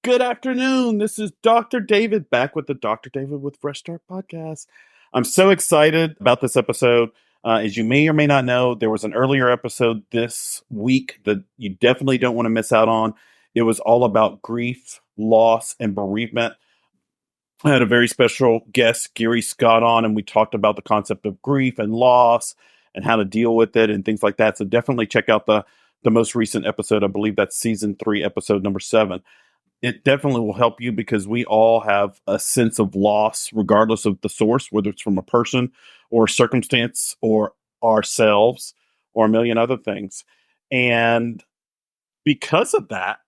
Good afternoon. This is Dr. David back with the Dr. David with Fresh Start podcast. I'm so excited about this episode. As you may or may not know, there was an earlier episode this week that you definitely don't want to miss out on. It was all about grief, loss, and bereavement. I had a very special guest, Gary Scott, on, and we talked about the concept of grief and loss and how to deal with it and things like that. So definitely check out the most recent episode. I believe that's season 3, episode number 7. It definitely will help you because we all have a sense of loss, regardless of the source, whether it's from a person or a circumstance or ourselves or a million other things. And because of that,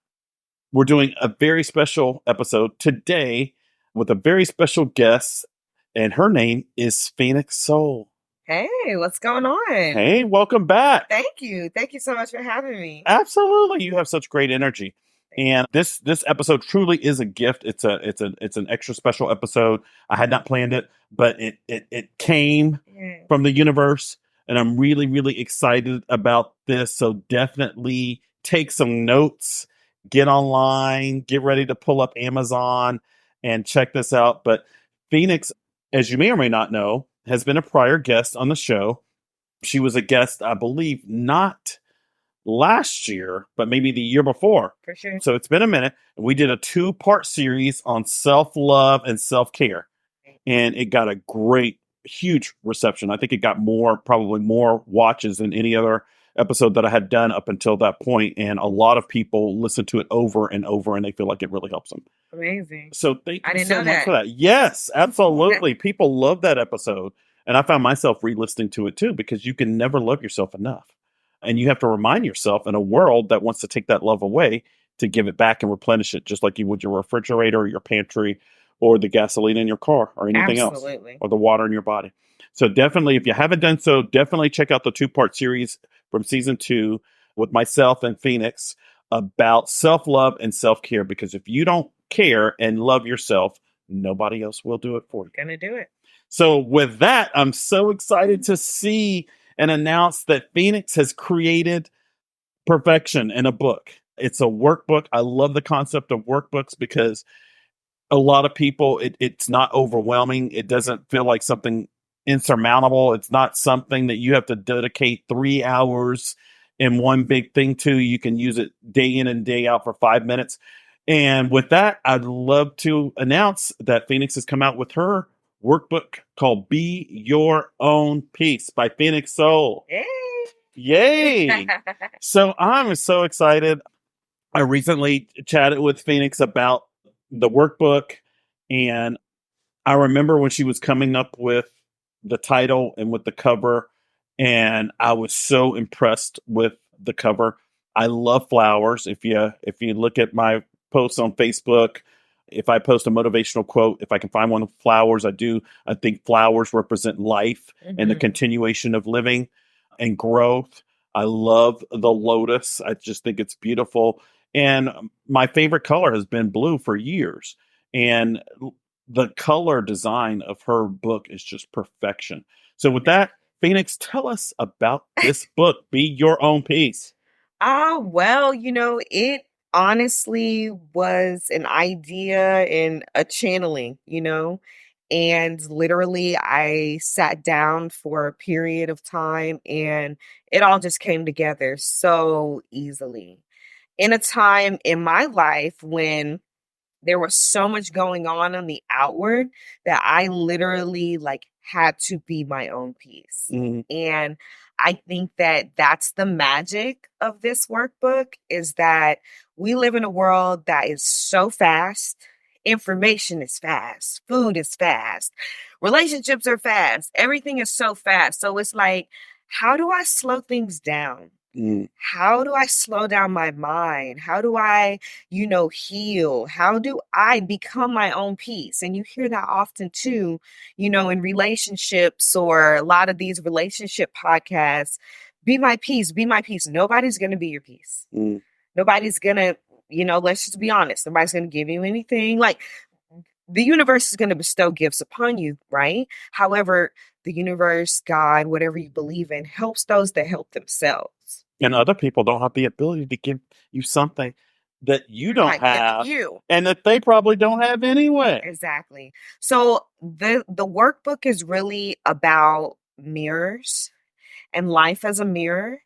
we're doing a very special episode today with a very special guest, and her name is Phoenix Sohl. Hey, what's going on? Hey, welcome back. Thank you. Thank you so much for having me. Absolutely. You have such great energy. And this episode truly is a gift. It's an extra special episode. I had not planned it, but it came from the universe, and I'm really, really excited about this. So definitely take some notes, get online, get ready to pull up Amazon and check this out. But Phoenix, as you may or may not know, has been a prior guest on the show. She was a guest, I believe, not last year, but maybe the year before. For sure. So it's been a minute. We did a 2-part series on self-love and self-care. And it got a great, huge reception. I think it got probably more watches than any other episode that I had done up until that point. And a lot of people listen to it over and over, and they feel like it really helps them. Amazing. So thank I you didn't so know much that. for that. Yes, absolutely. People love that episode. And I found myself re-listening to it too, because you can never love yourself enough. And you have to remind yourself in a world that wants to take that love away to give it back and replenish it, just like you would your refrigerator or your pantry or the gasoline in your car or anything else, or the water in your body. So definitely, if you haven't done so, definitely check out the 2-part series from season 2 with myself and Phoenix about self-love and self-care. Because if you don't care and love yourself, nobody else will do it for you. Gonna do it. So with that, I'm so excited to see and announce that Phoenix has created Perfection in a book. It's a workbook. I love the concept of workbooks because a lot of people, it's not overwhelming. It doesn't feel like something insurmountable. It's not something that you have to dedicate 3 hours in one big thing to. You can use it day in and day out for 5 minutes. And with that, I'd love to announce that Phoenix has come out with her workbook called Be Your Own Peace by Phoenix Sohl. Hey. Yay! So I'm so excited. I recently chatted with Phoenix about the workbook, and I remember when she was coming up with the title and with the cover, and I was so impressed with the cover. I love flowers. If you look at my posts on Facebook, if I post a motivational quote, if I can find one of flowers, I do. I think flowers represent life and the continuation of living and growth. I love the lotus. I just think it's beautiful. And my favorite color has been blue for years. And the color design of her book is just perfection. So with that, Phoenix, tell us about this book, Be Your Own Peace. Well, it honestly was an idea and a channeling, and literally I sat down for a period of time and it all just came together so easily. In a time in my life when there was so much going on the outward that I literally had to be my own peace. And I think that that's the magic of this workbook, is that we live in a world that is so fast. Information is fast. Food is fast. Relationships are fast. Everything is so fast. So it's like, how do I slow things down? How do I slow down my mind? How do I, heal? How do I become my own peace? And you hear that often too, in relationships or a lot of these relationship podcasts. Be my peace, be my peace. Nobody's going to be your peace. Nobody's going to, let's just be honest. Nobody's going to give you anything. Like, the universe is going to bestow gifts upon you, right? However, the universe, God, whatever you believe in, helps those that help themselves. And other people don't have the ability to give you something that you don't Right, that have you. and that they probably don't have anyway. Exactly. So the workbook is really about mirrors and life as a mirror,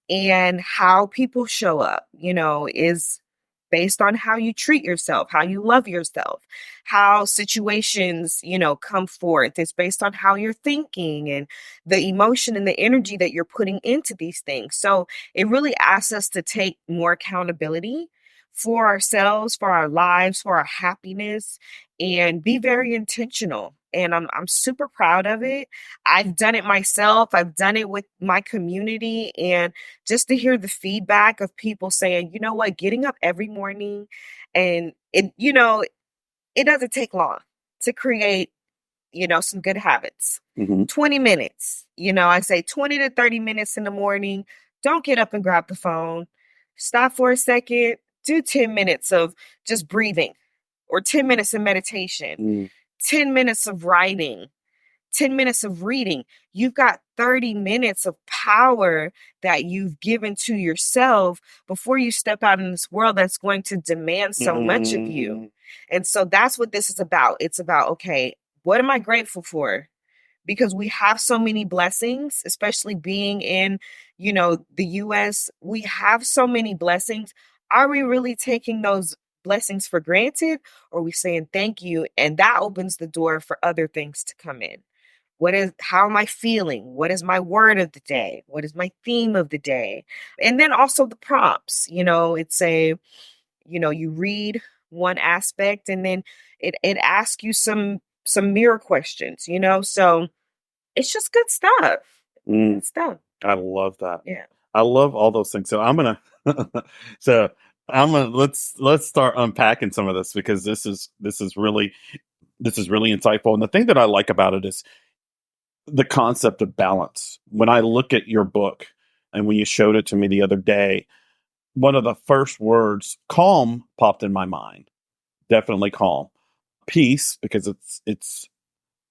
and how people show up, is based on how you treat yourself, how you love yourself, how situations, come forth. It's based on how you're thinking and the emotion and the energy that you're putting into these things. So it really asks us to take more accountability for ourselves, for our lives, for our happiness, and be very intentional. And I'm super proud of it. I've done it myself. I've done it with my community, and just to hear the feedback of people saying, you know what, getting up every morning, and it doesn't take long to create, some good habits. Hmm. 20 minutes, I say 20 to 30 minutes in the morning. Don't get up and grab the phone. Stop for a second. Do 10 minutes of just breathing, or 10 minutes of meditation, Mm. 10 minutes of writing, 10 minutes of reading. You've got 30 minutes of power that you've given to yourself before you step out in this world that's going to demand so much of you. Mm. And so that's what this is about. It's about, okay, what am I grateful for? Because we have so many blessings, especially being in, the US, we have so many blessings. Are we really taking those blessings for granted, or are we saying thank you? And that opens the door for other things to come in. How am I feeling? What is my word of the day? What is my theme of the day? And then also the prompts, you read one aspect, and then it asks you some mirror questions, so it's just good stuff. Mm. Good stuff. I love that. Yeah. I love all those things. So so let's start unpacking some of this, because this is really insightful. And the thing that I like about it is the concept of balance. When I look at your book, and when you showed it to me the other day, one of the first words, calm, popped in my mind. Definitely calm. Peace, because it's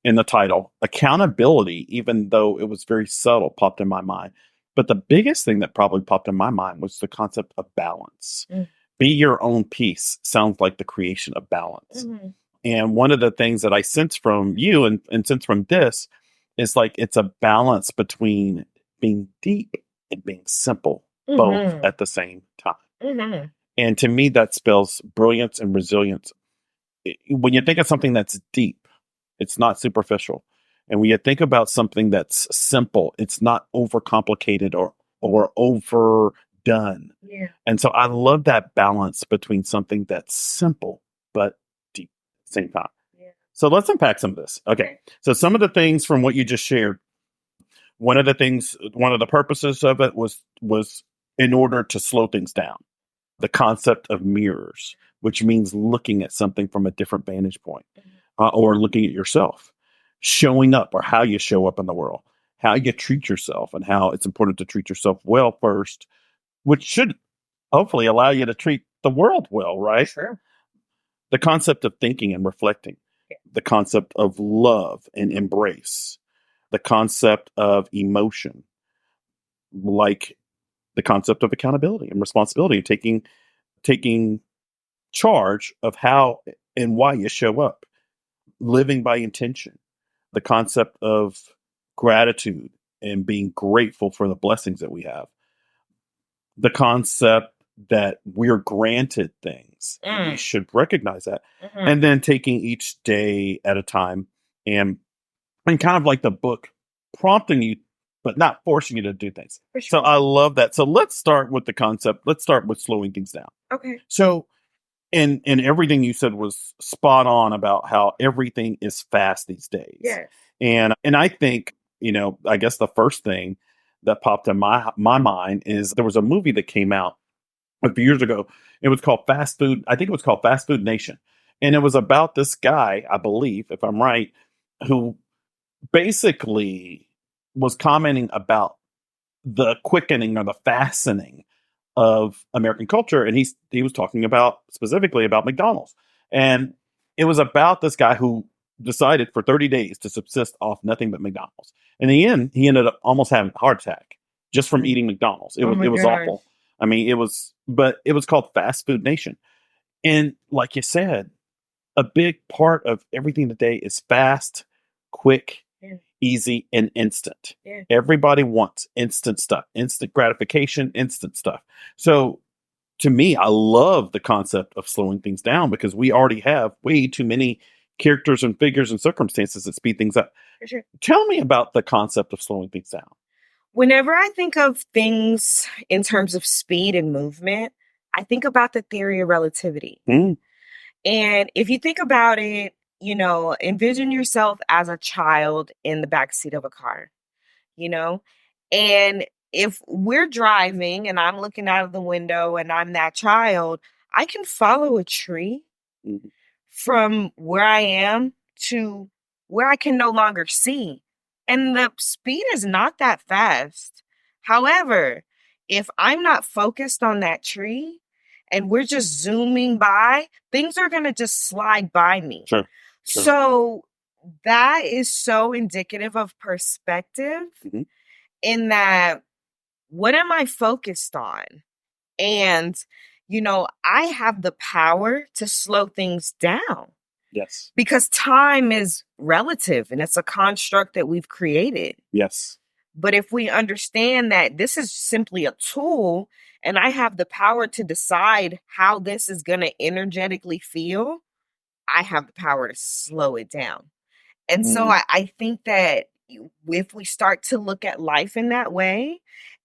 in the title. Accountability, even though it was very subtle, popped in my mind. But the biggest thing that probably popped in my mind was the concept of balance. Mm. Be your own peace sounds like the creation of balance. Mhm. And one of the things that I sense from you, and sense from this, is like it's a balance between being deep and being simple, both Mhm. at the same time. Mhm. And to me, that spells brilliance and resilience. When you think of something that's deep, it's not superficial. And when you think about something that's simple, it's not overcomplicated or overdone. Yeah. And so I love that balance between something that's simple but deep at the same time. Yeah. So let's unpack some of this. Okay. So some of the things from what you just shared, one of the purposes of it was in order to slow things down. The concept of mirrors, which means looking at something from a different vantage point, or looking at yourself, showing up, or how you show up in the world, how you treat yourself, and how it's important to treat yourself well first, which should hopefully allow you to treat the world well, right? Sure. The concept of thinking and reflecting, Yeah. the concept of love and embrace, the concept of emotion, like the concept of accountability and responsibility, taking charge of how and why you show up, living by intention, the concept of gratitude and being grateful for the blessings that we have, the concept that we're granted things and we Mm. should recognize that, Mhm. and then taking each day at a time, and kind of like the book prompting you but not forcing you to do things. For So sure. I love that. So let's start with the concept. Let's start with slowing things down. Okay. So and everything you said was spot on about how everything is fast these days. Yes. And I think, I guess the first thing that popped in my mind is there was a movie that came out a few years ago. It was called Fast Food. I think it was called Fast Food Nation. And it was about this guy, I believe, if I'm right, who basically was commenting about the quickening or the fastening of American culture, and he was talking about specifically about McDonald's, and it was about this guy who decided for 30 days to subsist off nothing but McDonald's. In the end, he ended up almost having a heart attack just from eating McDonald's. It Oh was my it was gosh. awful. I mean, but it was called Fast Food Nation. And like you said, a big part of everything today is fast, quick, Yeah. easy, and instant. Yeah. Everybody wants instant stuff, instant gratification, instant stuff. So to me, I love the concept of slowing things down because we already have way too many characters and figures and circumstances that speed things up. For sure. Tell me about the concept of slowing things down. Whenever I think of things in terms of speed and movement, I think about the theory of relativity. Mm. And if you think about it, envision yourself as a child in the backseat of a car, you know? And if we're driving and I'm looking out of the window and I'm that child, I can follow a tree Mhm. from where I am to where I can no longer see. And the speed is not that fast. However, if I'm not focused on that tree and we're just zooming by, things are going to just slide by me. Sure. So that is so indicative of perspective Mhm. in that what am I focused on? And, I have the power to slow things down Yes. because time is relative and it's a construct that we've created. Yes. But if we understand that this is simply a tool and I have the power to decide how this is going to energetically feel, I have the power to slow it down. And so I think that if we start to look at life in that way,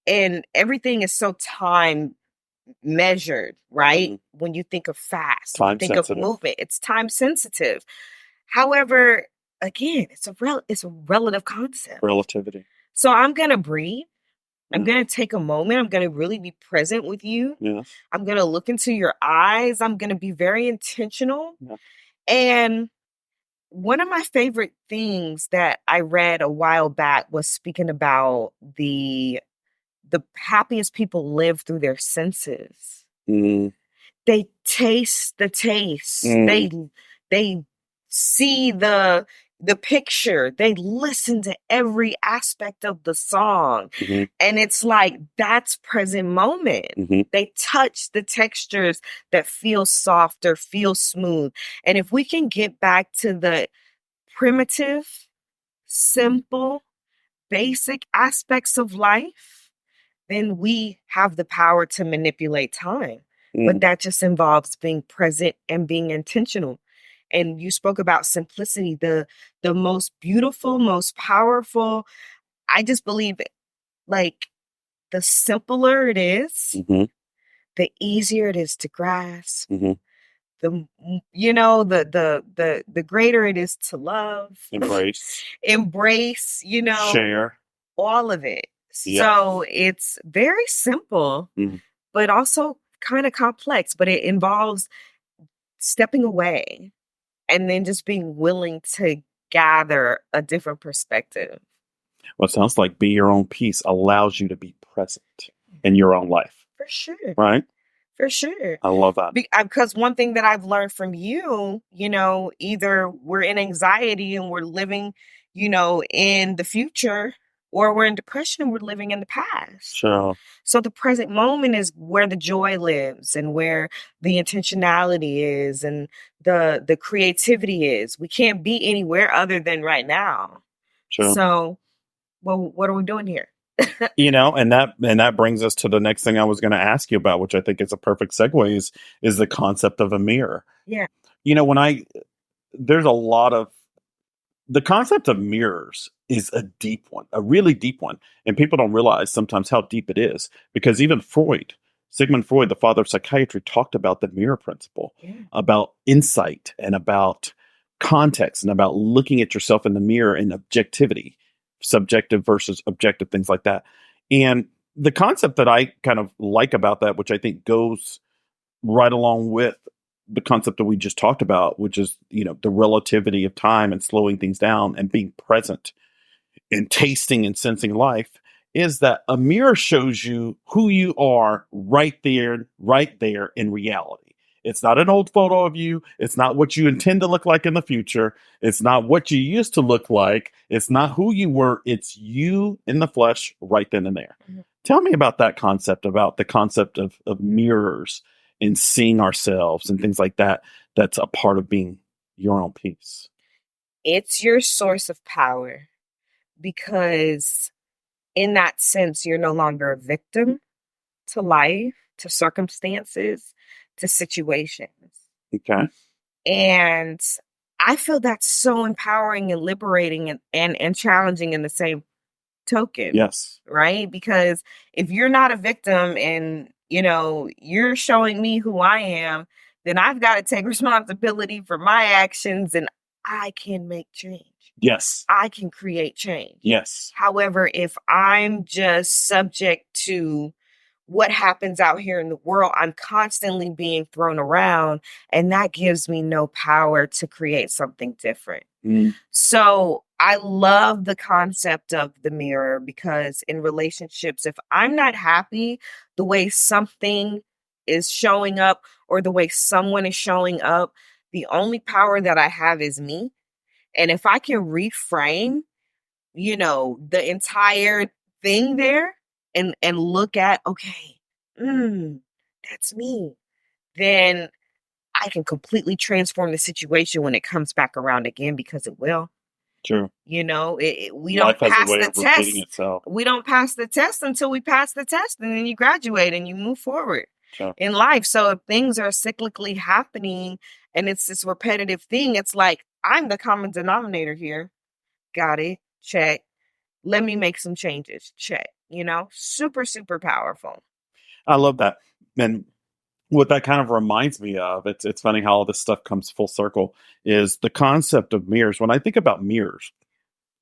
and everything is so time measured, right? When you think of fast, when you Time think sensitive. of movement, it's time sensitive. However, again, it's a relative concept. Relativity. So I'm gonna breathe. I'm Yeah. gonna take a moment. I'm gonna really be present with you. Yes. I'm gonna look into your eyes. I'm gonna be very intentional. Yeah. And one of my favorite things that I read a while back was speaking about the happiest people live through their senses. Mm. They taste the taste. Mm. They see the picture. They listen to every aspect of the song. Mhm. And it's like that's present moment. Mhm. They touch the textures that feel soft or feel smooth. And if we can get back to the primitive, simple, basic aspects of life, then we have the power to manipulate time. But that just involves being present and being intentional. And you spoke about simplicity, the most beautiful, most powerful. I just believe like the simpler it is, Mhm. the easier it is to grasp. Mhm. The greater it is to love, Embrace. embrace, Share. all of it. Yeah. So it's very simple, Mhm. but also kind of complex, but it involves stepping away and then just being willing to gather a different perspective. Well, it sounds like be your own peace allows you to be present in your own life, For sure. right? For sure. I love that. Because one thing that I've learned from you, either we're in anxiety and we're living, in the future, or we're in depression and we're living in the past. Sure. So the present moment is where the joy lives and where the intentionality is and the creativity is. We can't be anywhere other than right now. Sure. So, well, what are we doing here? And that brings us to the next thing I was going to ask you about, which I think is a perfect segue, is the concept of a mirror. Yeah. There's a lot of the concept of mirrors is a deep one, a really deep one, and people don't realize sometimes how deep it is because even Sigmund Freud, the father of psychiatry, talked about the mirror principle, about insight and about context and about looking at yourself in the mirror and objectivity, subjective versus objective, things like that. And the concept that I kind of like about that, which I think goes right along with the concept that we just talked about, which is, the relativity of time and slowing things down and being present and tasting and sensing life, is that a mirror shows you who you are right there in reality. It's not an old photo of you. It's not what you intend to look like in the future. It's not what you used to look like. It's not who you were. It's you in the flesh right then and there. Mhm. Tell me about that concept, about the concept of mirrors and seeing ourselves and things like that. That's a part of being your own peace. It's your source of power because, in that sense, you're no longer a victim to life, to circumstances, to situations. Okay. And I feel that's so empowering and liberating and challenging in the same token, Yes. right? Because if you're not a victim and, you're showing me who I am, then I've got to take responsibility for my actions and I can make change. Yes. I can create change. Yes. However, if I'm just subject to what happens out here in the world, I'm constantly being thrown around, and that gives me no power to create something different. Mm, So I love the concept of the mirror because in relationships, if I'm not happy the way something is showing up or the way someone is showing up, the only power that I have is me. And if I can reframe, the entire thing there and look at, okay, that's me, then I can completely transform the situation when it comes back around again because it will. true. We don't Life has a pass way the of repeating test. itself. We don't pass the test until we pass the test, and then you graduate and you move forward Sure. in life. So if things are cyclically happening and it's this repetitive thing, it's like I'm the common denominator here. Got it. Check. Let me make some changes. Check. Super, super powerful. I love that. And what that kind of reminds me of, it's funny how all this stuff comes full circle, is the concept of mirrors. When I think about mirrors,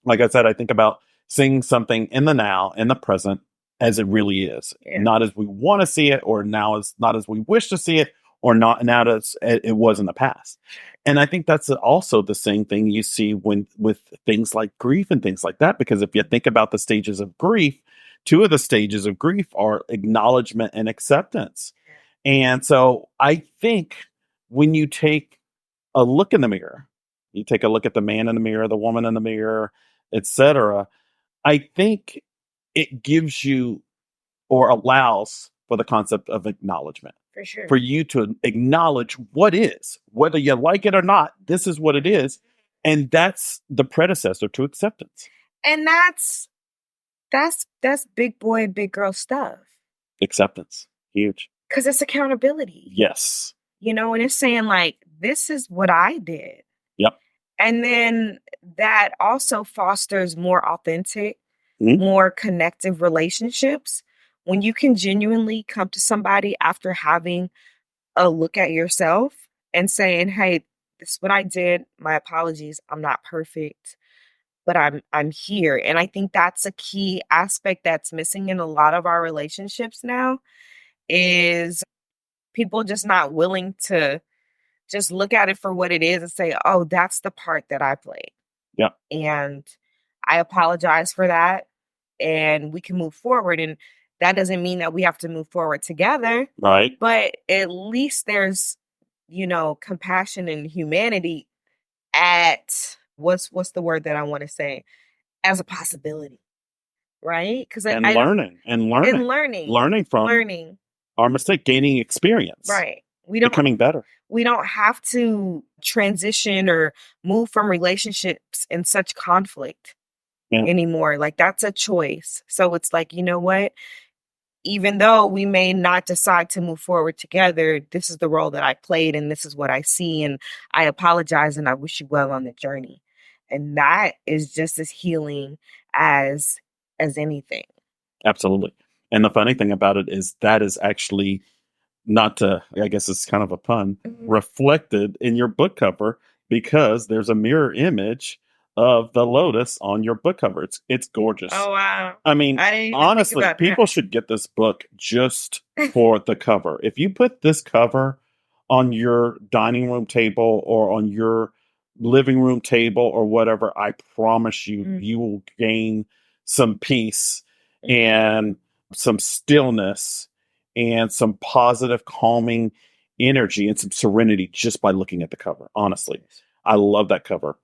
like I said, I think about seeing something in the now, in the present, as it really is, Yeah. not as we want to see it, or now as not as we wish to see it, or not now as it was in the past. And I think that's also the same thing you see when with things like grief and things like that. Because if you think about the stages of grief, two of the stages of grief are acknowledgement and acceptance. And so I think when you take a look in the mirror, you take a look at the man in the mirror, the woman in the mirror, etc. I think it gives you or allows for the concept of acknowledgement, For sure. for you to acknowledge what is, whether you like it or not. This is what it is, and that's the predecessor to acceptance. And that's big boy, big girl stuff. Acceptance, huge. Because it's accountability. Yes. And it's saying like, this is what I did. Yep. And then that also fosters more authentic, Mhm. more connective relationships when you can genuinely come to somebody after having a look at yourself and saying, "Hey, this is what I did. My apologies. I'm not perfect, but I'm here." And I think that's a key aspect that's missing in a lot of our relationships now is people just not willing to just look at it for what it is and say, "Oh, that's the part that I played." Yeah. And I apologize for that. And we can move forward. And that doesn't mean that we have to move forward together, Right. but at least there's, compassion and humanity at what's the word that I want to say as a possibility, right? Because And I don't, learning and and learning, learning, learning from learning, our mistake, gaining experience, right? becoming better. We don't have to transition or move from relationships in such conflict Yeah. anymore. Like that's a choice. So it's like, you know what? Even though we may not decide to move forward together, this is the role that I played and this is what I see. And I apologize and I wish you well on the journey. And that is just as healing as anything. Absolutely. And the funny thing about it is that is actually not to, I guess it's kind of a pun, Mhm. reflected in your book cover because there's a mirror image of the lotus on your book cover. It's gorgeous. Oh wow. I mean, I didn't even think honestly, about people should get this book just for the cover. If you put this cover on your dining room table or on your living room table or whatever, I promise you, Mm. you will gain some peace Mm. and some stillness and some positive, calming energy and some serenity just by looking at the cover. Honestly, I love that cover.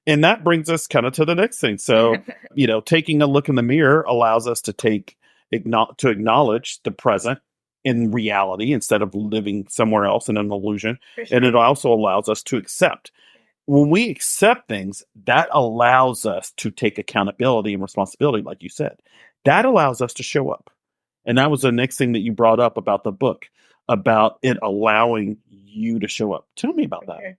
And that brings us kind of to the next thing. So, taking a look in the mirror allows us to take to acknowledge the present in reality instead of living somewhere else in an illusion. For And sure. it also allows us to accept. When we accept things, that allows us to take accountability and responsibility, like you said. That allows us to show up. And that was the next thing that you brought up about the book, about it allowing you to show up. Tell me about that. Okay.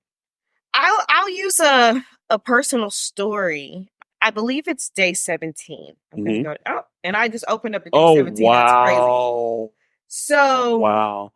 I'll use a personal story. I believe it's day 17. I'm gonna Hmm. go. Oh, and I just opened up the day Oh, 17. That's crazy. wow. So Wow.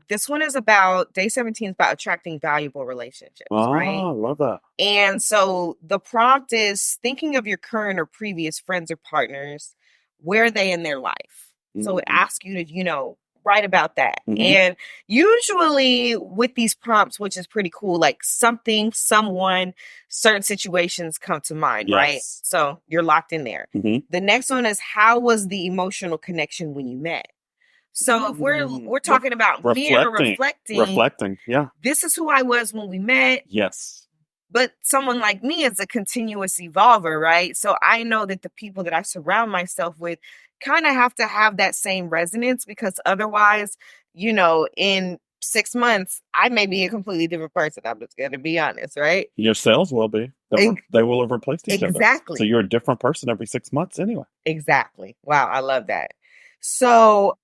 this one is about day 17 is about attracting valuable relationships, right? Ah, I love that. And so the prompt is thinking of your current or previous friends or partners. Where are they in their life? So it Hmm. asks you to, write about that. Hmm. And usually with these prompts, which is pretty cool, like something, someone, certain situations come to mind, right? Yes. So you're locked in there. Hmm. The next one is, how was the emotional connection when you met? So if we're talking about mirror Reflecting. reflecting, Reflecting. Yeah. this is who I was when we met. Yes. But someone like me is a continuous evolver, right? So I know that the people that I surround myself with kind of have to have that same resonance, because otherwise, in 6 months, I may be a completely different person. I'm just going to be honest, right? Your cells will be. Ex- They will have replaced each other. So Exactly. you're a different person every 6 months anyway. Exactly. Wow. I love that. So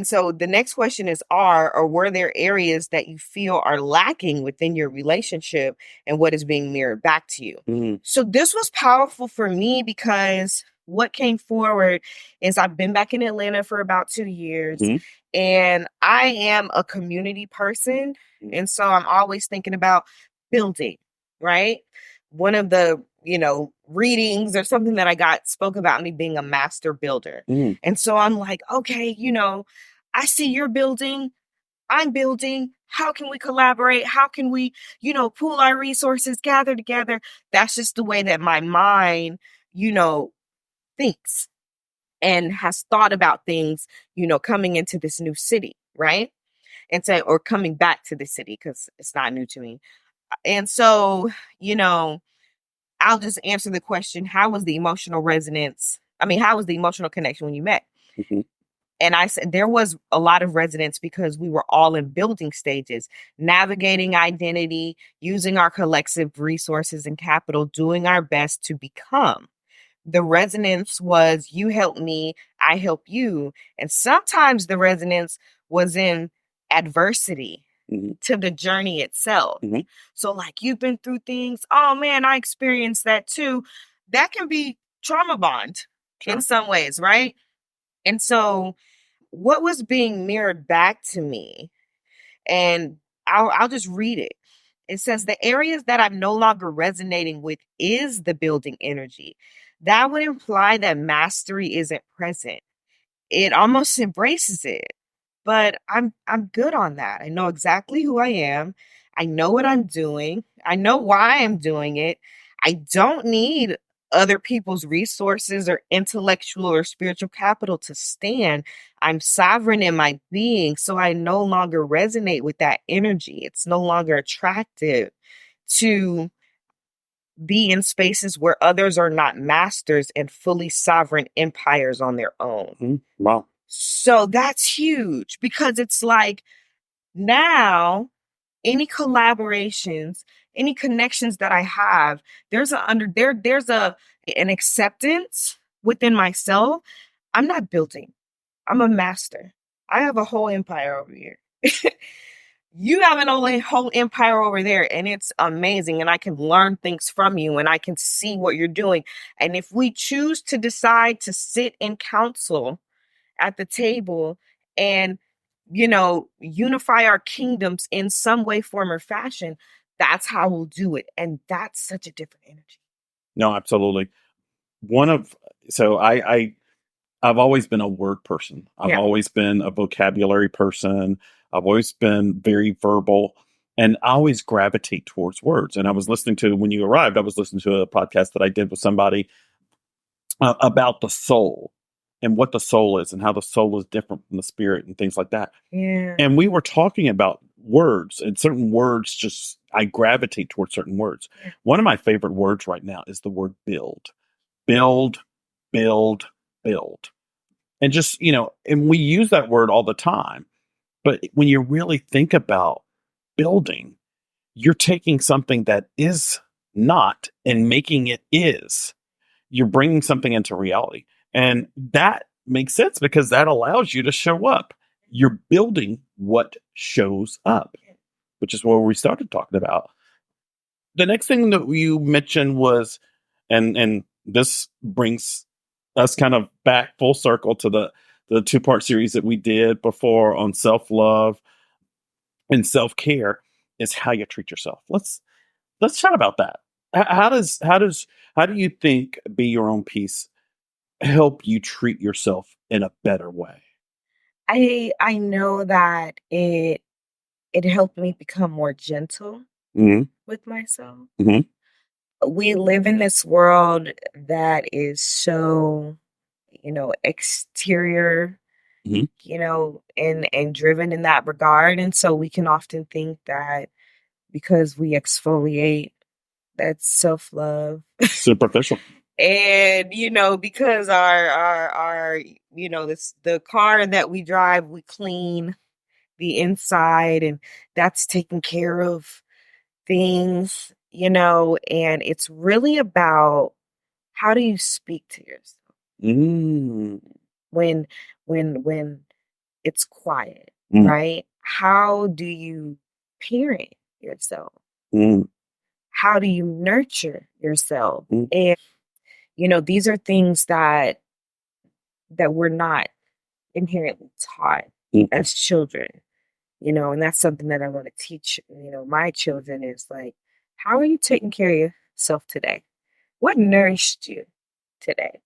so the next question is, are or were there areas that you feel are lacking within your relationship, and what is being mirrored back to you? Mm-hmm. So this was powerful for me, because what came forward is I've been back in Atlanta for about 2 years, Mm-hmm. and I am a community person. And so I'm always thinking about building, right? One of the, readings or something that I got spoke about me being a master builder. Mm-hmm. And so I'm like, okay, I see you're building, I'm building. How can we collaborate? How can we, pool our resources, gather together? That's just the way that my mind, thinks and has thought about things, coming into this new city, right? And say, or coming back to the city, because it's not new to me. And so, I'll just answer the question, how was the emotional resonance? I mean, how was the emotional connection when you met? Mm-hmm. And I said there was a lot of resonance, because we were all in building stages, navigating identity, using our collective resources and capital, doing our best to become. The resonance was, you help me, I help you. And sometimes the resonance was in adversity Mm-hmm. to the journey itself. Mm-hmm. So, like, you've been through things. Oh man, I experienced that too. That can be trauma bond in Sure. some ways, right? And so, what was being mirrored back to me, and I'll just read it. It says, the areas that I'm no longer resonating with is the building energy. That would imply that mastery isn't present. It almost embraces it. But I'm good on that. I know exactly who I am. I know what I'm doing. I know why I'm doing it. I don't need other people's resources or intellectual or spiritual capital to stand. I'm sovereign in my being, so I no longer resonate with that energy. It's no longer attractive to be in spaces where others are not masters and fully sovereign empires on their own. Mm-hmm. Wow. So that's huge, because it's like, now any collaborations, any connections that I have, there's an acceptance within myself. I'm not building. I'm a master. I have a whole empire over here. You have whole empire over there, and it's amazing. And I can learn things from you, and I can see what you're doing. And if we choose to decide to sit in council at the table and, unify our kingdoms in some way, form, or fashion, that's how we'll do it. And that's such a different energy. No, absolutely. One of so I've always been a word person. I've Yeah. always been a vocabulary person. I've always been very verbal, and I always gravitate towards words. And I was listening to, when you arrived, I was listening to a podcast that I did with somebody about the soul and what the soul is and how the soul is different from the spirit and things like that. Yeah. And we were talking about words, and certain words, just I gravitate towards certain words. Yeah. One of my favorite words right now is the word build. Build, build, build. And just, and we use that word all the time. But when you really think about building, you're taking something that is not and making it is. You're bringing something into reality. And that makes sense because that allows you to show up. You're building what shows up, which is what we started talking about. The next thing that you mentioned was, and this brings us kind of back full circle to the two-part series that we did before on self-love and self-care, is how you treat yourself. Let's chat about that. How do you think Be Your Own Peace help you treat yourself in a better way? I know that it helped me become more gentle Mhm, with myself. mhm, We live in this world that is so, exterior, mhm. and driven in that regard. And so we can often think that because we exfoliate, that's self-love. Superficial. And because our this the car that we drive, we clean the inside, and that's taking care of things, and it's really about how do you speak to yourself Mm, when when it's quiet, mm, right? How do you parent yourself? mm, How do you nurture yourself? mm, And these are things that we're not inherently taught mm, as children, and that's something that I want to teach, my children is like, how are you taking care of yourself today? What nourished you today?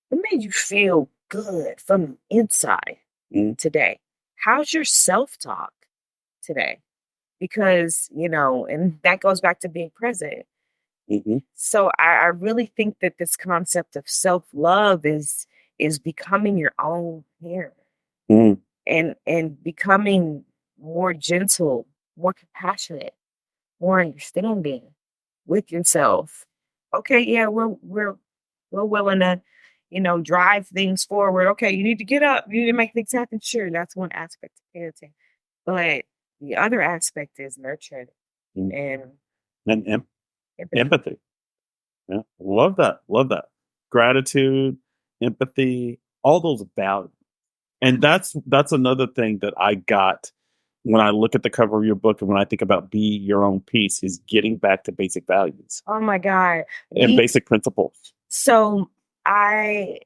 What made you feel good from the inside mm, today? How's your self talk today? Because, and that goes back to being present. mhm, So I really think that this concept of self love is becoming your own parent mm. and becoming more gentle, more compassionate, more understanding with yourself. Okay, yeah, we're willing to, drive things forward. Okay, you need to get up, you need to make things happen. Sure, that's one aspect of parenting. But the other aspect is nurturing Mm. and And empathy. empathy. Yeah. Love that. Love that. Gratitude, empathy, all those values. And that's another thing that I got when I look at the cover of your book and when I think about Be Your Own Peace, is getting back to basic values Oh my God. and We basic principles. so I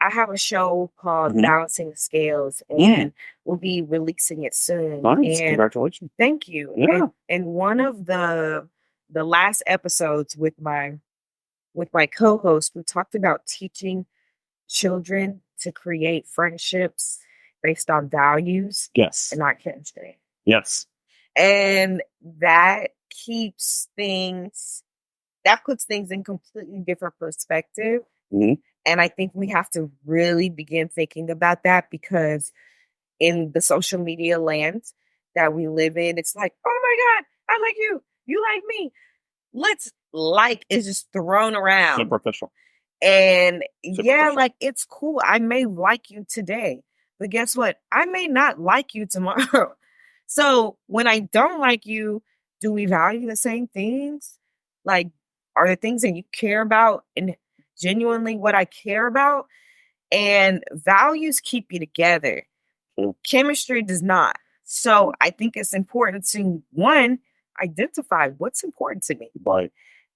have a show called Mhm. Balancing the Scales, Mm, and we'll be releasing it soon. nice. And Congratulations. thank you. Yeah. And one of the last episodes with my co-host, we talked about teaching children to create friendships based on values Yes. and not chemistry. Yes. And keeps things that puts things in completely different perspective. Mhm. And I think we have to really begin thinking about that because in the social media land that we live in, it's like, oh my God, I like you. You like me. Let's like is just thrown around. Superficial. And yeah, Superficial. like it's cool. I may like you today, but guess what? I may not like you tomorrow. So when I don't like you, do we value the same things? Like, are the things that you care about and genuinely what I care about? And values keep you together. Mm, Chemistry does not. So I think it's important to one, identify what's important to me. right.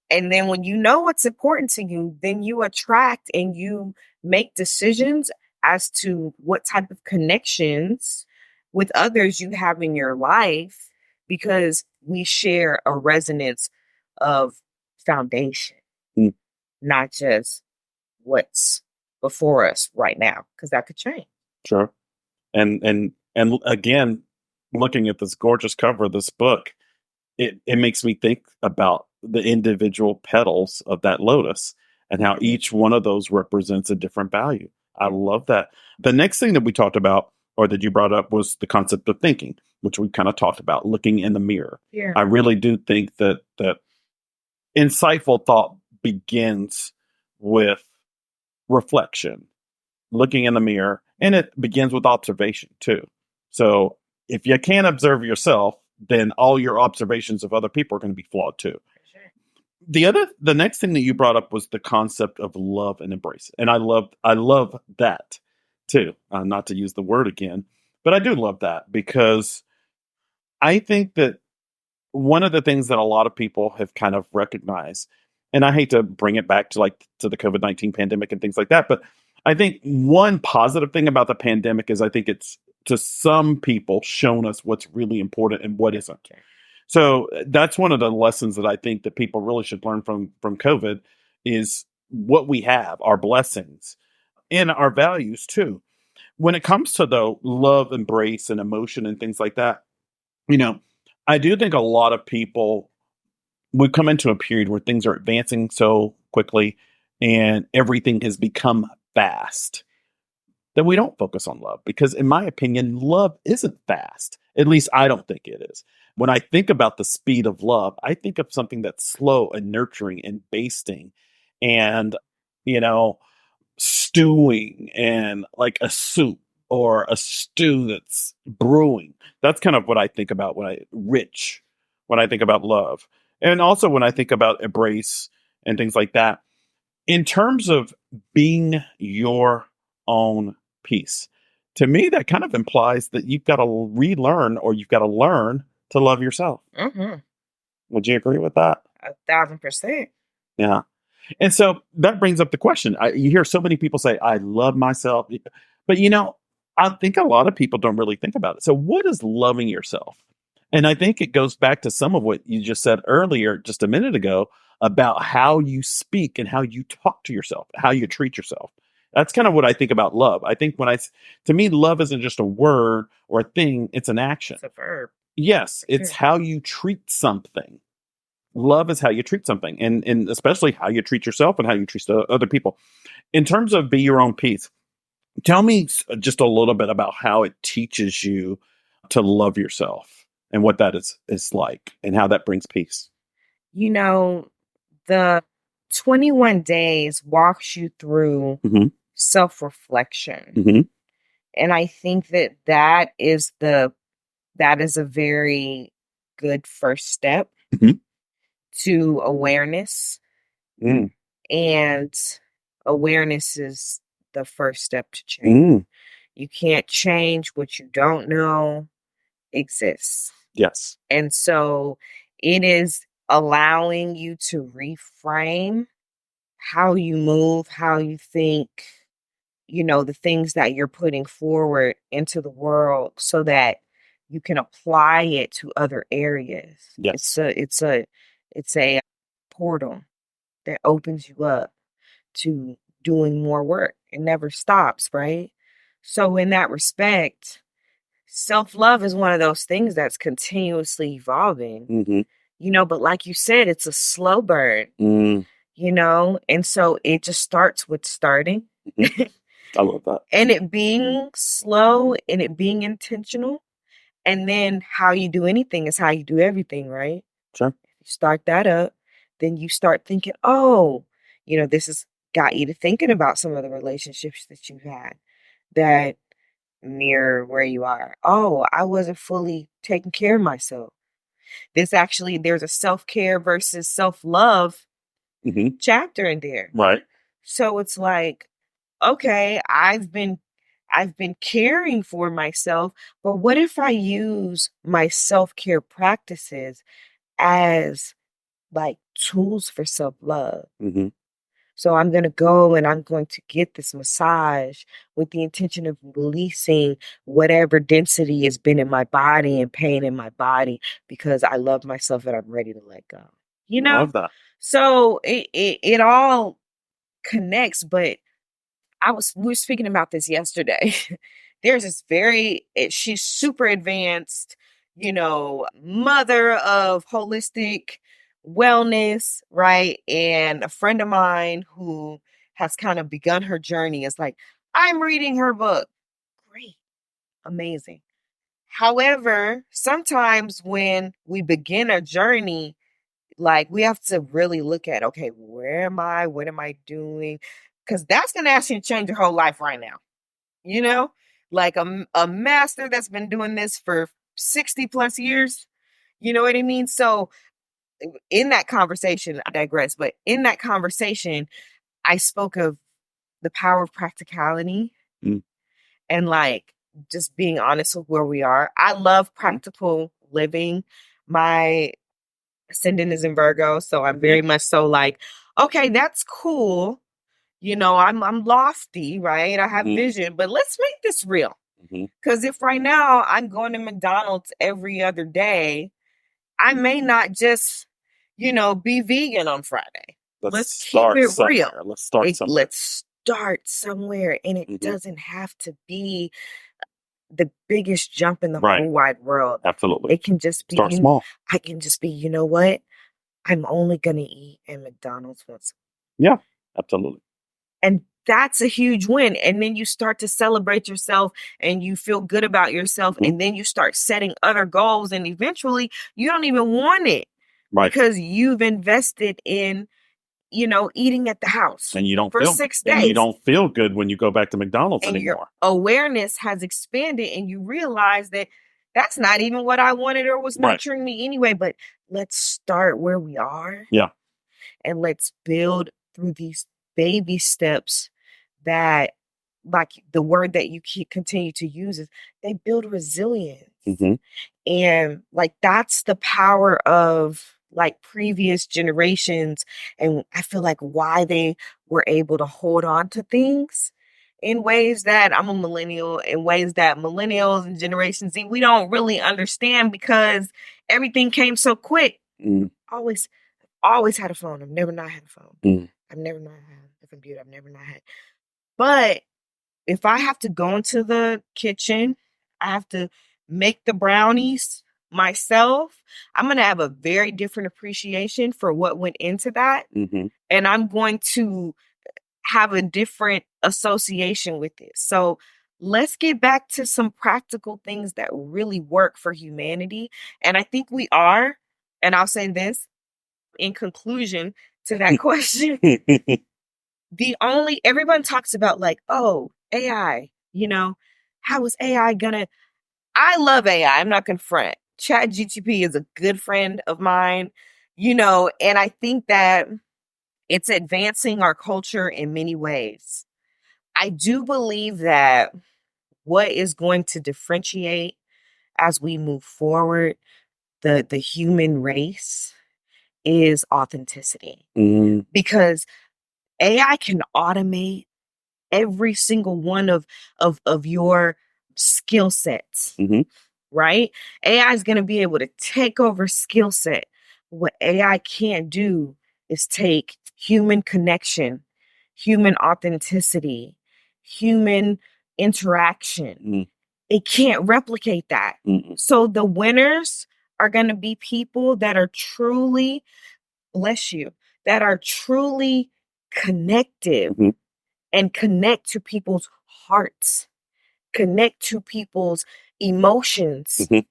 And then when you know what's important to you, then you attract and you make decisions as to what type of connections with others you have in your life because we share a resonance of foundation, Mm, not just what's before us right now, because that could change. sure. And again, looking at this gorgeous cover of this book, it makes me think about the individual petals of that lotus and how Mhm. each one of those represents a different value. I love that. The next thing that we talked about, or that you brought up, was the concept of thinking, which we kind of talked about, looking in the mirror. Yeah. I really do think that insightful thought begins with reflection, looking in the mirror And it begins with observation too. So if you can't observe yourself, then all your observations of other people are going to be flawed too. Sure. The next thing that you brought up was the concept of love and embrace. And I love that too. Not to use the word again, but I do love that because I think that one of the things that a lot of people have kind of recognized, and I hate to bring it back to to the COVID-19 pandemic and things like that, but I think one positive thing about the pandemic is I think it's to some people shown us what's really important and what isn't. Okay. So that's one of the lessons that I think that people really should learn from COVID is what we have, our blessings and our values too. When it comes to the love, embrace, and emotion and things like that, you know, I do think a lot of people we've come into a period where things are advancing so quickly and everything has become fast that we don't focus on love because in my opinion love isn't fast, at least I don't think it is. When I think about the speed of love, I think of something that's slow and nurturing and basting and you know stewing and like a soup or a stew that's brewing. That's kind of what I think about when I think about love. And also when I think about embrace and things like that. In terms of being your own peace, to me that kind of implies that you've got to relearn or you've got to learn to love yourself. Mm-hmm. Would you agree with that? 1,000%. Yeah. And so that brings up the question. You hear so many people say, I love myself. But, I think a lot of people don't really think about it. So, what is loving yourself? And I think it goes back to some of what you just said earlier, just a minute ago, about how you speak and how you talk to yourself, how you treat yourself. That's kind of what I think about love. I think to me, love isn't just a word or a thing, it's an action. It's a verb. Yes, it's Sure. how you treat something. Love is how you treat something, and especially how you treat yourself and how you treat other people. In terms of be your own peace, tell me just a little bit about how it teaches you to love yourself and what that is like and how that brings peace. You know, the 21 days walks you through Hmm. self-reflection. Hmm. And I think that is a very good first step Hmm. to awareness. Mm. And awareness is the first step to change. Mm. You can't change what you don't know exists. Yes. And so it is allowing you to reframe how you move, how you think, the things that you're putting forward into the world so that you can apply it to other areas. Yes. It's a portal that opens you up to doing more work. It never stops, right? So in that respect, self-love is one of those things that's continuously evolving, Hmm. but like you said, it's a slow burn, Mm. and so it just starts with starting. Hmm. I love that. And it being slow and it being intentional. And then how you do anything is how you do everything, right? Sure. You start that up, then you start thinking, oh, this has got you to thinking about some of the relationships that you've had that mirror where you are. Oh, I wasn't fully taking care of myself. There's a self-care versus self-love Hmm. chapter in there. Right. So it's like, okay, I've been caring for myself, but what if I use my self-care practices as like tools for self-love? Hmm. So I'm going to go and I'm going to get this massage with the intention of releasing whatever density has been in my body and pain in my body because I love myself and I'm ready to let go. You know? Love that. So it all connects, but we were speaking about this yesterday. There's this she's super advanced, mother of holistic wellness, right? And a friend of mine who has kind of begun her journey is like, I'm reading her book. Great. Amazing. However, sometimes when we begin a journey, like we have to really look at, okay, where am I? What am I doing? Because that's going to actually change your whole life right now. you know, like a master that's been doing this for 60 plus years. You know what I mean? So in that conversation, I digress, but in that conversation, I spoke of the power of practicality Mm. and like just being honest with where we are. I love Mm. practical living. My ascendant is in Virgo, so I'm Yeah. very much so like, okay, that's cool. You know, I'm lofty, right? I have Mhm. vision, but let's make this real. Mhm. Because if right now I'm going to McDonald's every other day, I may not just, be vegan on Friday. Let's Let's keep start it real. somewhere. Let's start somewhere. Let's start somewhere, and it Mhm. doesn't have to be the biggest jump in the Right. whole wide world. Absolutely. It can just be Start small. I can just be, you know what? I'm only gonna eat at McDonald's once. Yeah. Absolutely. And that's a huge win. And then you start to celebrate yourself and you feel good about yourself. Mhm. And then you start setting other goals. And eventually you don't even want it Right. because you've invested in, eating at the house And you don't for feel 6 and you days. don't feel good when you go back to McDonald's And your anymore. awareness has expanded and you realize that that's not even what I wanted or was Right. nurturing me anyway. But let's start where we are. Yeah. And let's build through these baby steps that, like the word that you continue to use is, they build resilience. Mhm. And like that's the power of like previous generations, and I feel like why they were able to hold on to things in ways that, I'm a millennial, in ways that millennials and Generation Z, we don't really understand because everything came so quick. Mm. Always had a phone. I've never not had a phone. Mm. I've never not had a computer. I've never not had. But if I have to go into the kitchen, I have to make the brownies myself, I'm going to have a very different appreciation for what went into that. Mhm. And I'm going to have a different association with it. So let's get back to some practical things that really work for humanity. And I think we are. And I'll say this in conclusion to that question. Everyone talks about like, oh, AI, how is AI gonna, I love AI. I'm not gonna front. Chat GTP is a good friend of mine, and I think that it's advancing our culture in many ways. I do believe that what is going to differentiate as we move forward, the human race, is authenticity. Mm. Because AI can automate every single one of your skill sets, Mhm. right? AI is going to be able to take over skill set. What AI can't do is take human connection, human authenticity, human interaction. Mm. It can't replicate that. Mm-mm. So the winners are going to be people that are truly, bless you, that are truly connective Mhm. and connect to people's hearts, connect to people's emotions Mhm.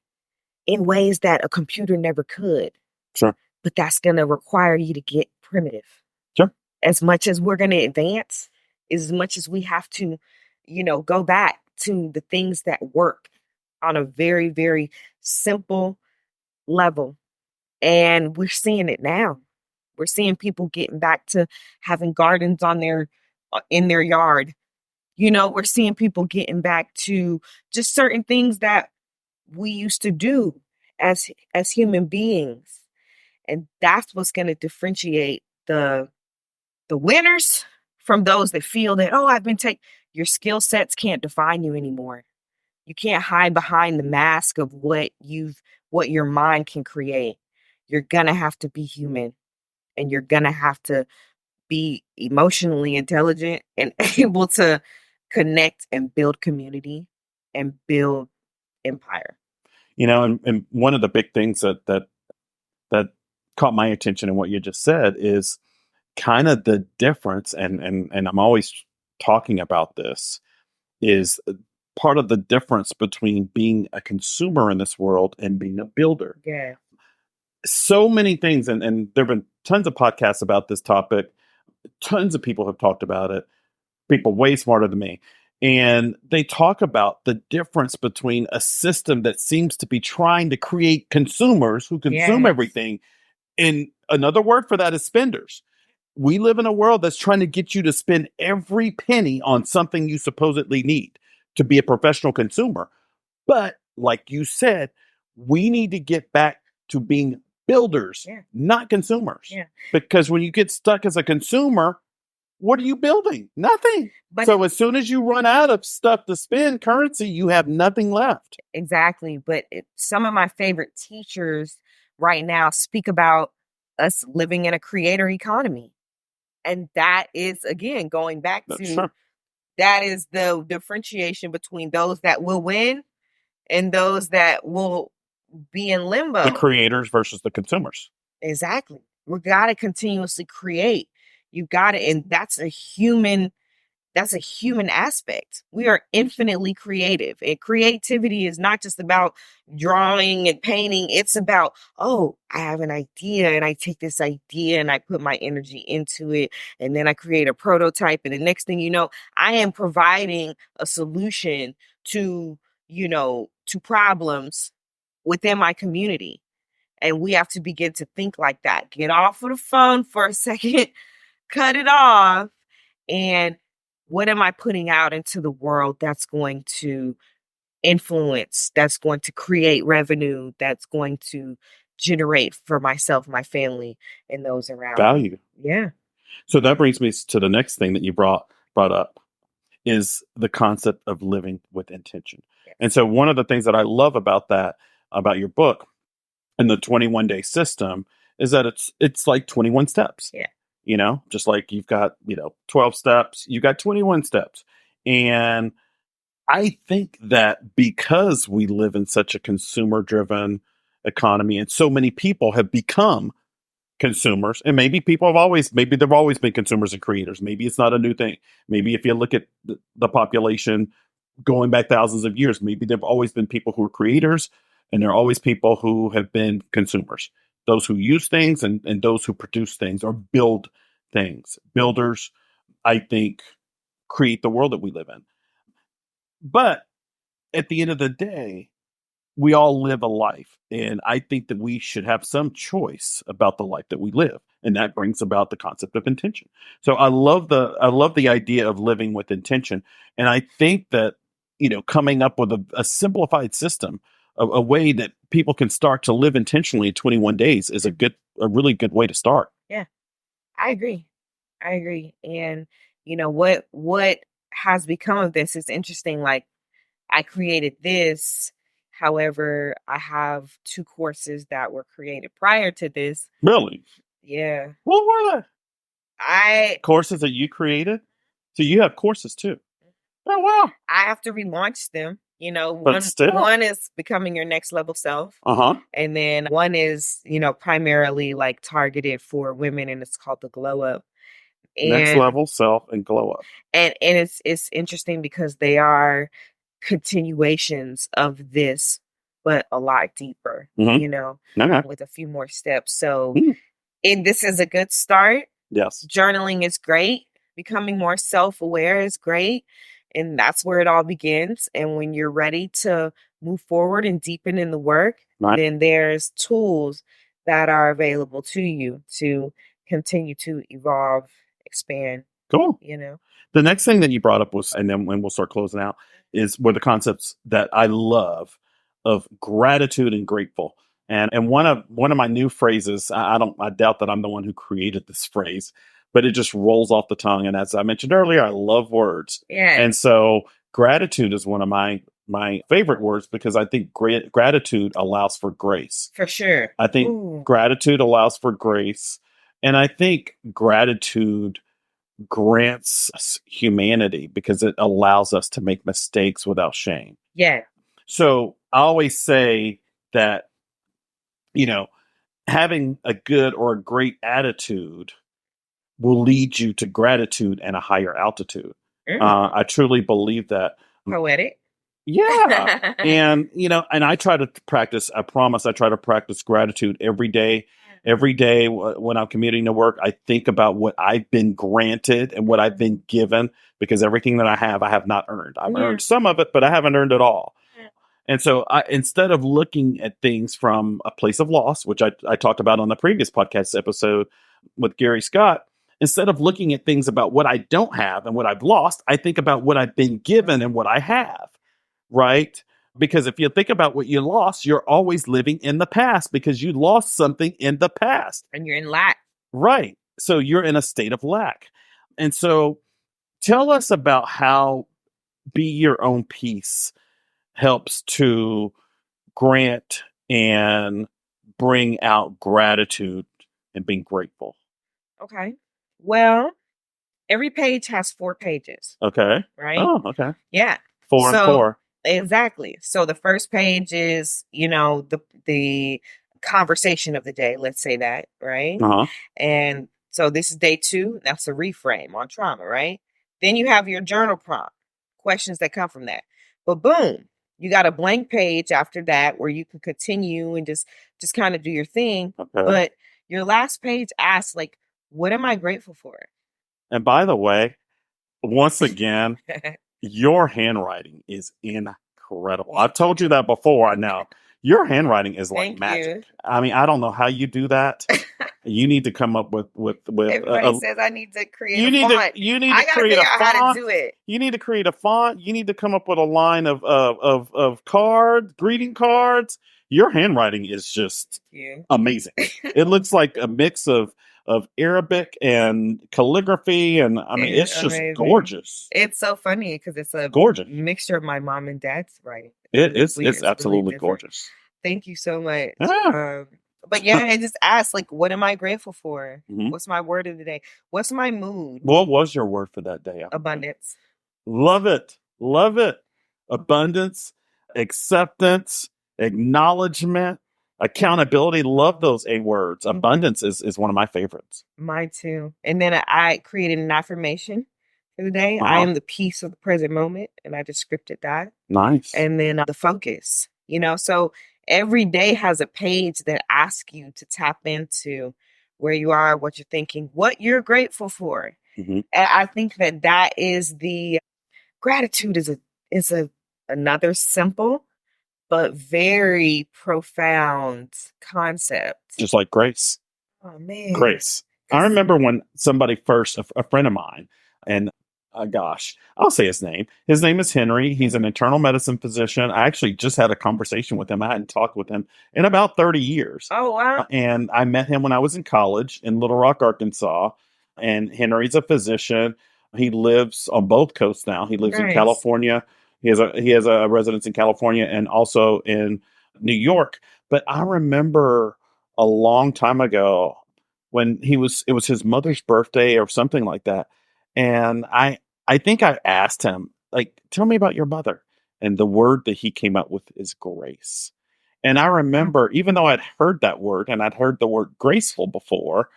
in ways that a computer never could. Sure. But that's going to require you to get primitive. Sure. As much as we're going to advance, as much as we have to, go back to the things that work on a very, very simple level. And we're seeing it now. We're seeing people getting back to having gardens on their in their yard. We're seeing people getting back to just certain things that we used to do as human beings. And that's what's going to differentiate the winners from those that feel that, oh, I've been taken. Your skill sets can't define you anymore. You can't hide behind the mask of what your mind can create. You're going to have to be human, and you're going to have to be emotionally intelligent and able to connect and build community and build empire. And one of the big things that caught my attention in what you just said is kind of the difference, and I'm always talking about this, is part of the difference between being a consumer in this world and being a builder. Yeah. So many things, and there have been tons of podcasts about this topic. Tons of people have talked about it. People way smarter than me. And they talk about the difference between a system that seems to be trying to create consumers who consume Yes. everything. And another word for that is spenders. We live in a world that's trying to get you to spend every penny on something you supposedly need to be a professional consumer. But like you said, we need to get back to being builders, Yeah. not consumers. Yeah. Because when you get stuck as a consumer, what are you building? Nothing. But So as soon as you run out of stuff to spend currency, you have nothing left. exactly. But some of my favorite teachers right now speak about us living in a creator economy. And that is, again, going back That's to true. that is the differentiation between those that will win and those that will be in The limbo. creators versus the consumers. Exactly. We got to continuously create. You got to, and that's a human aspect. We are infinitely creative. And creativity is not just about drawing and painting. It's about, oh, I have an idea and I take this idea and I put my energy into it. And then I create a prototype. And the next thing you know, I am providing a solution to, to problems within my community. And we have to begin to think like that. Get off of the phone for a second, cut it off, and what am I putting out into the world that's going to influence, that's going to create revenue, that's going to generate for myself, my family, and those around me? Value. Yeah. So that brings me to the next thing that you brought up is the concept of living with intention. Yes. And so one of the things that I love about that, about your book and the 21-day system, is that it's like 21 steps. Yeah. Just like you've got, 12 steps, you got 21 steps. And I think that because we live in such a consumer driven economy and so many people have become consumers, and maybe maybe they've always been consumers and creators. Maybe it's not a new thing. Maybe if you look at the population going back thousands of years, maybe there've always been people who are creators and there are always people who have been consumers, those who use things and those who produce things or build things. Builders, I think, create the world that we live in. But at the end of the day, we all live a life. And I think that we should have some choice about the life that we live. And that brings about the concept of intention. So I love the idea of living with intention. And I think that, coming up with a simplified system, a way that people can start to live intentionally in 21 days is a really good way to start. Yeah. I agree. I agree. And what has become of this is interesting. Like, I created this. However, I have two courses that were created prior to this. Really? Yeah. What were the I courses that you created? So you have courses too. Oh, wow. I have to relaunch them. But still. One is becoming your next level self. Uh-huh. And then one is, primarily like targeted for women, and it's called the Glow Up. Next And level self and glow up. and it's interesting because they are continuations of this, but a lot deeper, Okay. with a few more steps. So, Mm. and this is a good start. Yes. Journaling is great. Becoming more self-aware is great. And that's where it all begins. And when you're ready to move forward and deepen in the work, Right. then there's tools that are available to you to continue to evolve, expand, Cool. you know. The next thing that you brought up was, and then when we'll start closing out, were the concepts that I love of gratitude and grateful. And one of my new phrases, I doubt that I'm the one who created this phrase, but it just rolls off the tongue. And as I mentioned earlier, I love words. Yeah. And so gratitude is one of my favorite words because I think gratitude allows for grace. For sure. I think Ooh. gratitude allows for grace. And I think gratitude grants us humanity because it allows us to make mistakes without shame. Yeah. So I always say that, having a good or a great attitude will lead you to gratitude and a higher altitude. I truly believe that. Poetic. Yeah. And I try to practice, I promise I try to practice gratitude every day. Every day when I'm commuting to work, I think about what I've been granted and what I've been given, because everything that I have not earned. I've Yeah. earned some of it, but I haven't earned it all. And so instead of looking at things from a place of loss, which I talked about on the previous podcast episode with Gary Scott, instead of looking at things about what I don't have and what I've lost, I think about what I've been given and what I have, right? Because if you think about what you lost, you're always living in the past because you lost something in the past. And you're in lack. Right. So you're in a state of lack. And so tell us about how Be Your Own Peace helps to grant and bring out gratitude and being grateful. Okay. Well, every page has 4 pages, Okay. right? Oh, okay. Yeah. 4 and So 4. exactly. So the first page is, the conversation of the day, let's say that, right? Uh-huh. And so this is day 2, that's a reframe on trauma, right? Then you have your journal prompt, questions that come from that. But boom, you got a blank page after that where you can continue and just kind of do your thing. Okay. But your last page asks, like, what am I grateful for? And by the way, once again, your handwriting is incredible. I've told you that before. I know your handwriting is like Thank magic. you. I mean, I don't know how you do that. You need to come up with Everybody says I need to create you a need font. you need I to gotta create figure a out how to font. do it. You need to create a font. You need to come up with a line of cards, greeting cards. Your handwriting is just Yeah. amazing. It looks like a mix of Arabic and calligraphy, and I mean, It's it's just amazing. gorgeous. It's so funny because it's a Gorgeous. mixture of my mom and dad's writing. It is. Weird. It's It's really absolutely different. gorgeous. Thank you so much. Yeah. But yeah, I just asked, like, what am I grateful for? Mhm. What's my word of the day? What's my mood? What was your word for that day? Abundance. Love it. Love it. Abundance, acceptance, acknowledgement, accountability. Love those A words. Abundance is one of my favorites. Mine too. And then I created an affirmation for the day. I Uh-huh. am the peace of the present moment. And I just scripted that. Nice. And then the focus, so every day has a page that asks you to tap into where you are, what you're thinking, what you're grateful for. Mm-hmm. And I think that is the gratitude is another simple but very profound concept. Just like grace. Oh man. Grace. I remember when somebody first, a friend of mine, and gosh, I'll say his name. His name is Henry. He's an internal medicine physician. I actually just had a conversation with him. I hadn't talked with him in about 30 years. Oh wow. And I met him when I was in college in Little Rock, Arkansas. And Henry's a physician. He lives on both coasts now. He lives in Nice. California. He has a residence in California and also in New York. But I remember a long time ago when it was his mother's birthday or something like that. And I think I asked him, like, tell me about your mother. And the word that he came up with is grace. And I remember, even though I'd heard that word and I'd heard the word graceful before,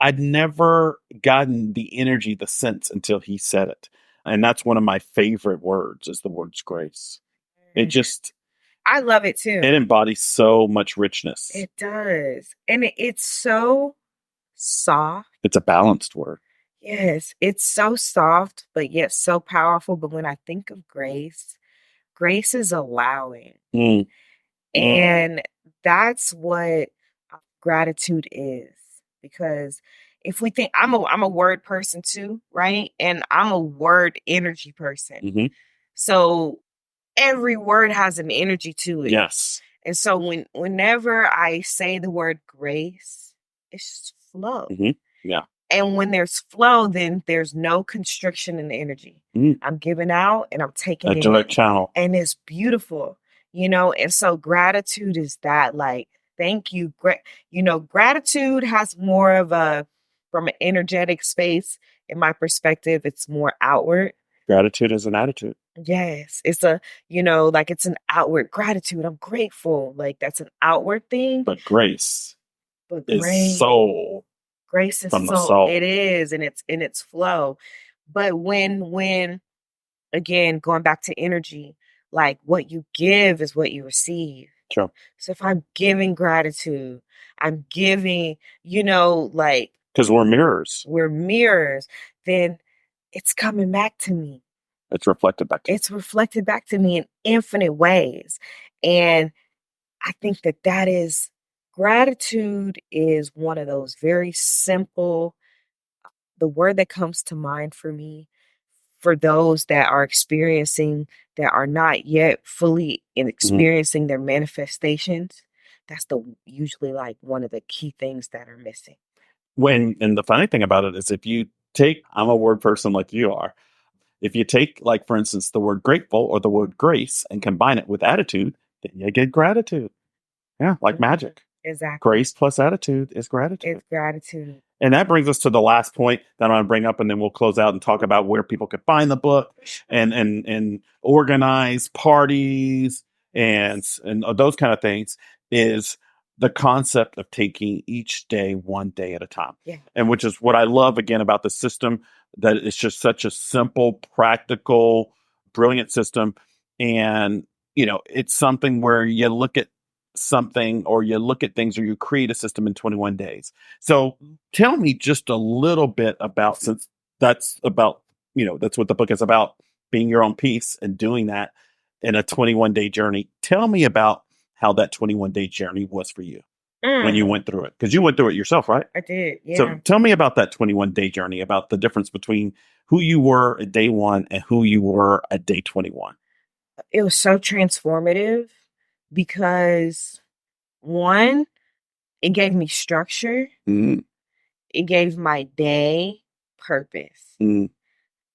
I'd never gotten the energy, the sense until he said it. And that's one of my favorite words is the word grace. It I love it too. It embodies so much richness. It does. And it's so soft. It's a balanced word. Yes, it's so soft, but yet so powerful. But when I think of grace, grace is allowing. Mm. And that's what gratitude is. Because if we think I'm a word person too, right? And I'm a word energy person. Mm-hmm. So every word has an energy to it. Yes. And so whenever I say the word grace, it's just flow. Mm-hmm. Yeah. And when there's flow, then there's no constriction in the energy. Mm. I'm giving out and I'm taking A in. direct channel. And it's beautiful, And so gratitude is that, like, thank you. Gratitude has more of from an energetic space, in my perspective, it's more outward. Gratitude is an attitude. Yes. It's like it's an outward gratitude. I'm grateful. Like that's an outward thing. But grace is grace, soul. grace is from the soul. It is, and it's in its flow. But when again, going back to energy, like what you give is what you receive. Sure. So if I'm giving gratitude, I'm giving, like Because we're mirrors. we're mirrors, then it's coming back to me. It's reflected back to you. It's reflected back to me in infinite ways. And I think that is gratitude is one of those very simple, the word that comes to mind for me for those that are experiencing, that are not yet fully in experiencing their manifestations. That's the usually like one of the key things that are missing. And the funny thing about it is if you take, I'm a word person like you are. If you take, like, for instance, the word grateful or the word grace and combine it with attitude, then you get gratitude. Yeah, like magic. Exactly. Grace plus attitude is gratitude. It's gratitude. And that brings us to the last point that I want to bring up, and then we'll close out and talk about where people could find the book and organize parties and those kind of things. Is the concept of taking each day one day at a time, Yeah. and which is what I love again about the system. That it's just such a simple, practical, brilliant system, and it's something where you look at something or you look at things or you create a system in 21 days. So tell me just a little bit about, since that's about, that's what the book is about, being your own peace and doing that in a 21-day journey. Tell me about how that 21-day journey was for you when you went through it. Because you went through it yourself, right? I did, yeah. So tell me about that 21-day journey, about the difference between who you were at day 1 and who you were at day 21. It was so transformative because, one, it gave me structure. Mm, It gave my day purpose. mm,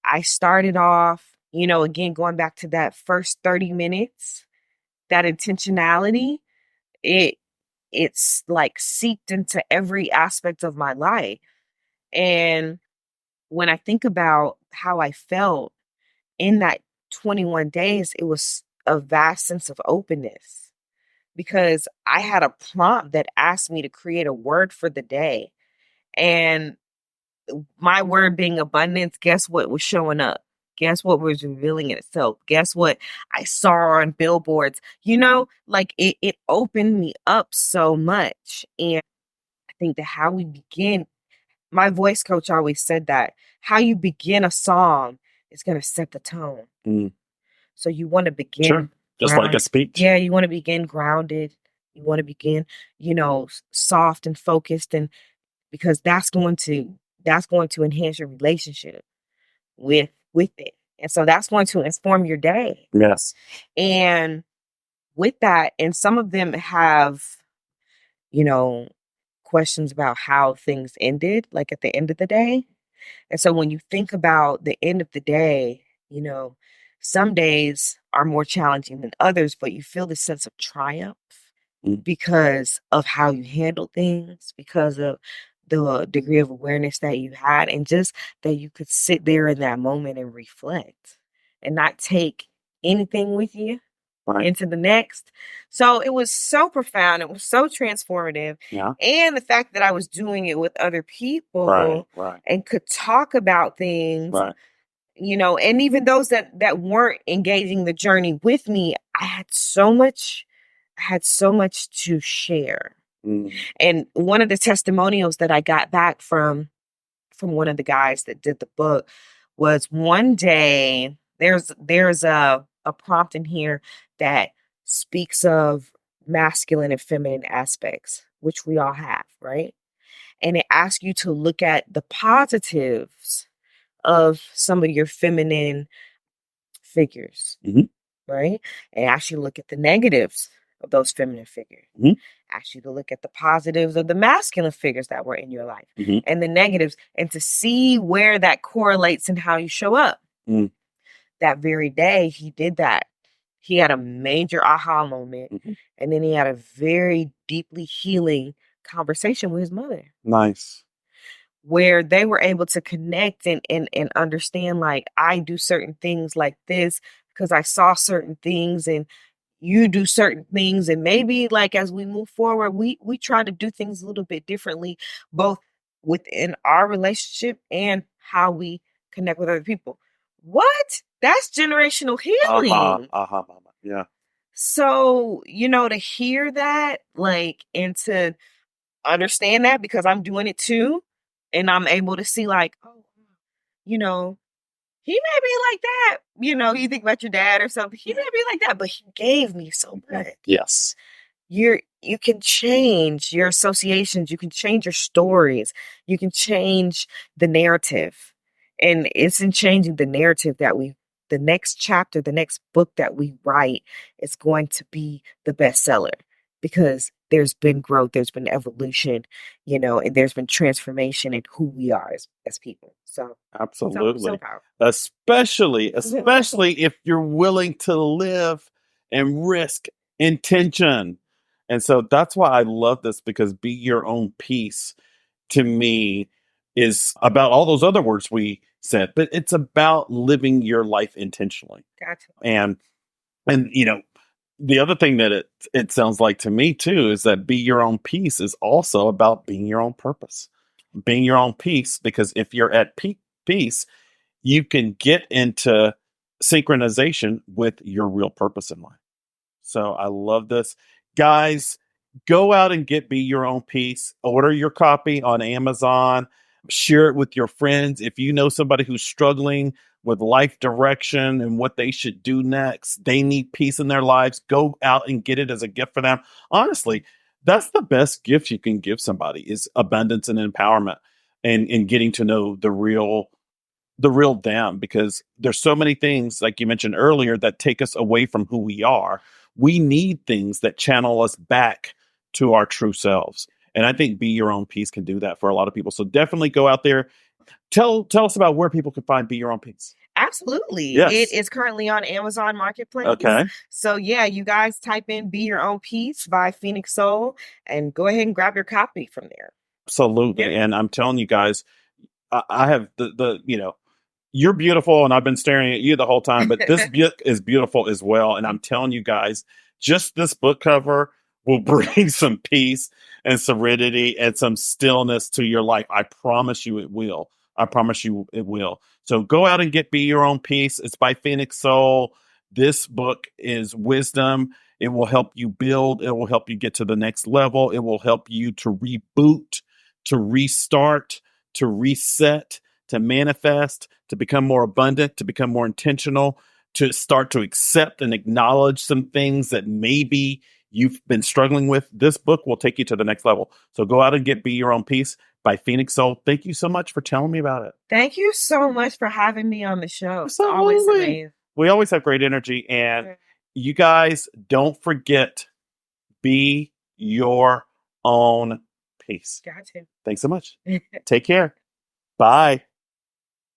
I started off, again, going back to that first 30 minutes, that intentionality, it it's like seeped into every aspect of my life. And when I think about how I felt in that 21 days, it was a vast sense of openness because I had a prompt that asked me to create a word for the day. And my word being abundance, guess what was showing up? Guess what was revealing itself? Guess what I saw on billboards? Like it opened me up so much. And I think that how we begin, my voice coach always said that how you begin a song is going to set the tone. mm. So you want to begin. Sure. Just like a speech. Yeah, you want to begin grounded. You want to begin, soft and focused, and because that's going to enhance your relationship with it. And so that's going to inform your day. Yes. And with that, and some of them have, you know, questions about how things ended, like at the end of the day. And so when you think about the end of the day, some days are more challenging than others, but you feel the sense of triumph Mm. because of how you handle things, because of the degree of awareness that you had, and just that you could sit there in that moment and reflect and not take anything with you Right. into the next. So it was so profound. It was so transformative. Yeah. And the fact that I was doing it with other people Right. and could talk about things, Right. and even those that weren't engaging the journey with me, I had so much to share. Mm. And one of the testimonials that I got back from one of the guys that did the book was one day there's a prompt in here that speaks of masculine and feminine aspects, which we all have, right? And it asks you to look at the positives of some of your feminine figures, Mhm. right? And asks you to look at the negatives of those feminine figures. Mhm. Ask you to look at the positives of the masculine figures that were in your life Mhm. and the negatives, and to see where that correlates and how you show up. Mm. That very day, he did that. He had a major aha moment, Mhm. and then he had a very deeply healing conversation with his mother Nice. where they were able to connect and understand, like, I do certain things like this because I saw certain things, and you do certain things, and maybe like as we move forward, we try to do things a little bit differently, both within our relationship and how we connect with other people. What? That's generational Uh-huh. healing. Uh-huh. Yeah. So, to hear that, like, and to understand that because I'm doing it too, and I'm able to see like, oh, you know, he may be like that. You think about your dad or something. He may be like that, but he gave me so much. Yes. You can change your associations, you can change your stories, you can change the narrative. And it's in changing the narrative that the next chapter, the next book that we write is going to be the bestseller because there's been growth, there's been evolution, and there's been transformation in who we are as people. So Absolutely. powerful. Especially if you're willing to live and risk intention. And so that's why I love this, because be your own peace to me is about all those other words we said, but it's about living your life intentionally. Gotcha. And the other thing that it sounds like to me too is that be your own peace is also about being your own purpose. Being your own peace, because if you're at peace, you can get into synchronization with your real purpose in life. So I love this. Guys, go out and get Be Your Own Peace. Order your copy on Amazon. Share it with your friends. If you know somebody who's struggling with life direction and what they should do next, they need peace in their lives, go out and get it as a gift for them. Honestly, that's the best gift you can give somebody, is abundance and empowerment, and getting to know the real them, because there's so many things, like you mentioned earlier, that take us away from who we are. We need things that channel us back to our true selves. And I think Be Your Own Peace can do that for a lot of people. So definitely go out there. Tell us about where people can find Be Your Own Peace. Absolutely. It Yes. is currently on Amazon Marketplace. Okay. So yeah, you guys type in Be Your Own Peace by Phoenix Sohl and go ahead and grab your copy from there. Absolutely. Yeah. And I'm telling you guys, I have you're beautiful, and I've been staring at you the whole time, but this book is beautiful as well. And I'm telling you guys, just this book cover will bring some peace and serenity and some stillness to your life. I promise you it will. I promise you it will. So go out and get Be Your Own Peace. It's by Phoenix Soul. This book is wisdom. It will help you build. It will help you get to the next level. It will help you to reboot, to restart, to reset, to manifest, to become more abundant, to become more intentional, to start to accept and acknowledge some things that maybe you've been struggling with. This book will take you to the next level. So go out and get Be Your Own Peace by Phoenix Soul. Thank you so much for telling me about it. Thank you so much for having me on the show. It's always Absolutely. amazing. We always have great energy. And you guys, don't forget, be your own peace. Gotcha. Thanks so much. Take care. Bye.